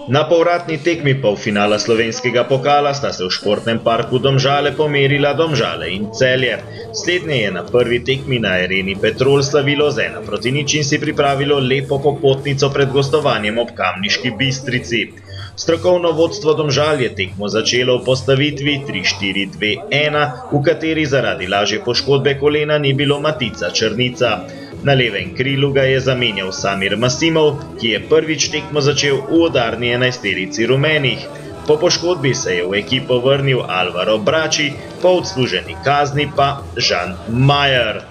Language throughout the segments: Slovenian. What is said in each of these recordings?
Na povratni tekmi polfinala slovenskega pokala sta se v športnem parku Domžale pomerila Domžale in Celje. Slednje je na prvi tekmi na areni Petrol slavilo z 1:0 in si pripravilo lepo popotnico pred gostovanjem ob Kamniški Bistrici. Strokovno vodstvo Domžal je tekmo začelo v postavitvi 3-4-2-1, v kateri zaradi lažje poškodbe kolena ni bilo Matica Črnica. Na levem krilu ga je zamenjal Samir Masimov, ki je prvič tekmo začel v udarni 11-terici rumenih. Po poškodbi se je v ekipo vrnil Alvaro Brači, po odsluženi kazni pa Žan Majer.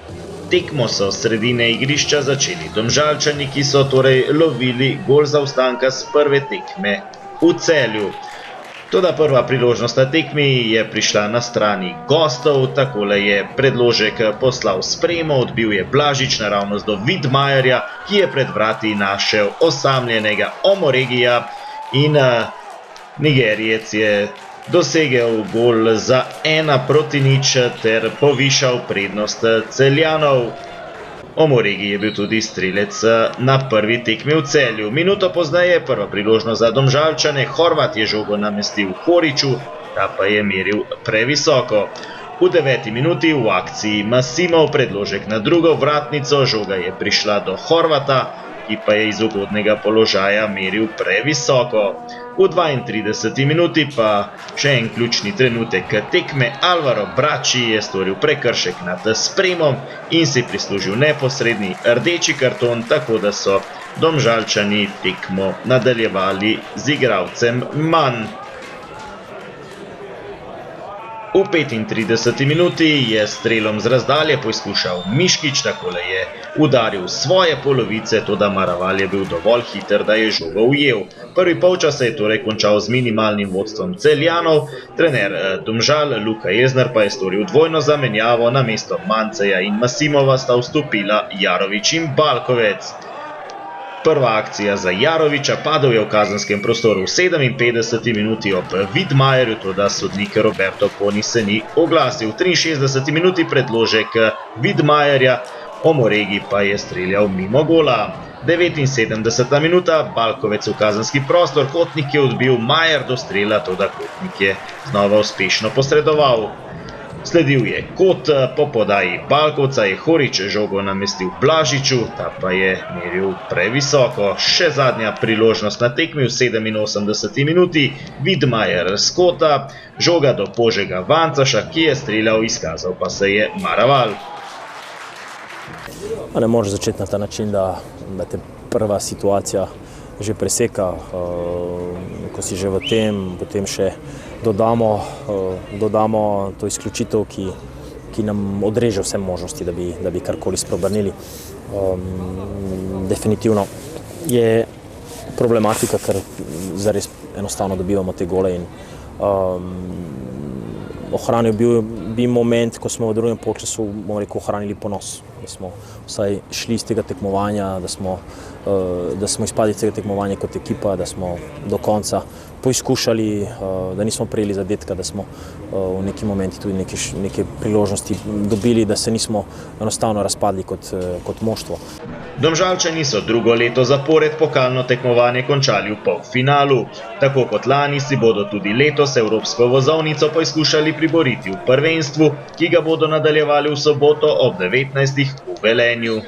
Tekmo so s sredine igrišča začeli Domžalčani, ki so torej lovili gol zaostanka s prve tekme v Celju. Toda prva priložnost na tekmi je prišla na strani gostov, takole je predložek poslal Spremo, odbil je Blažič naravnost do Vidmajerja, ki je pred vrati našel osamljenega Omoregija in Nigerijec je dosegel gol za 1:0 ter povišal prednost Celjanov. Omoregi je bil tudi strelec na prvi tekmi v Celju. Minuto pozneje prva priložnost za Domžalčane, Horvat je žogo namestil Horiču, ta pa je meril previsoko. V 9. minuti v akciji Masimov predložek na drugo vratnico, žoga je prišla do Horvata, ki pa je iz ugodnega položaja meril previsoko. V 32. minuti pa še en ključni trenutek tekme, Alvaro Brači je storil prekršek nad Spremom in si prislužil neposredni rdeči karton, tako da so Domžalčani tekmo nadaljevali z igralcem manj. V 35. minuti je strelom z razdalje poizkušal Miškić, takole je udaril svoje polovice, toda Maraval je bil dovolj hiter, da je žogo ujel. Prvi polčas se je torej končal z minimalnim vodstvom Celjanov, trener Domžal Luka Jezner pa je storil dvojno zamenjavo, namesto Manceja in Masimova sta vstopila Jarović in Balkovec. Prva akcija za Jarovića, padel je v kazenskem prostoru v 57. minuti ob Vidmajerju, toda sodnik Roberto Poni se ni oglasil. V 63. minuti predložek Vidmajerja, Omoregi pa je streljal mimo gola. 79. minuta, Balkovec v kazenski prostor, Kotnik je odbil, Majer do strela, toda Kotnik je znova uspešno posredoval. Sledil je kot, po podaji Balkovca je Horič žogo namestil Blažiču, ta pa je meril previsoko. Še zadnja priložnost na tekmi v 87. minuti, Vidmajer s kota, žoga do Požega Vancaša, ki je streljal, izkazal pa se je Maraval. Ne moreš začeti na ta način, da te prva situacija že preseka, ko si že v tem, potem še dodamo to izključitev, ki nam odreže vse možnosti, da bi karkoli spreobrnili. Definitivno je problematika, ker zares enostavno dobivamo te gole in ohranil bi moment, ko smo v drugem polčasu, bomo rekel, ohranili ponos, da smo vsaj šli iz tega tekmovanja, da smo izpadli iz tega tekmovanja kot ekipa, da smo do konca poizkušali, da nismo prejeli zadetka, da smo v neki momenti tudi neke priložnosti dobili, da se nismo enostavno razpadli kot moštvo. Domžalčani so drugo leto zapored pokalno tekmovanje končali v polfinalu. Tako kot lani si bodo tudi letos evropsko vozovnico poizkušali priboriti v prvenstvu, ki ga bodo nadaljevali v soboto ob 19. v Velenju.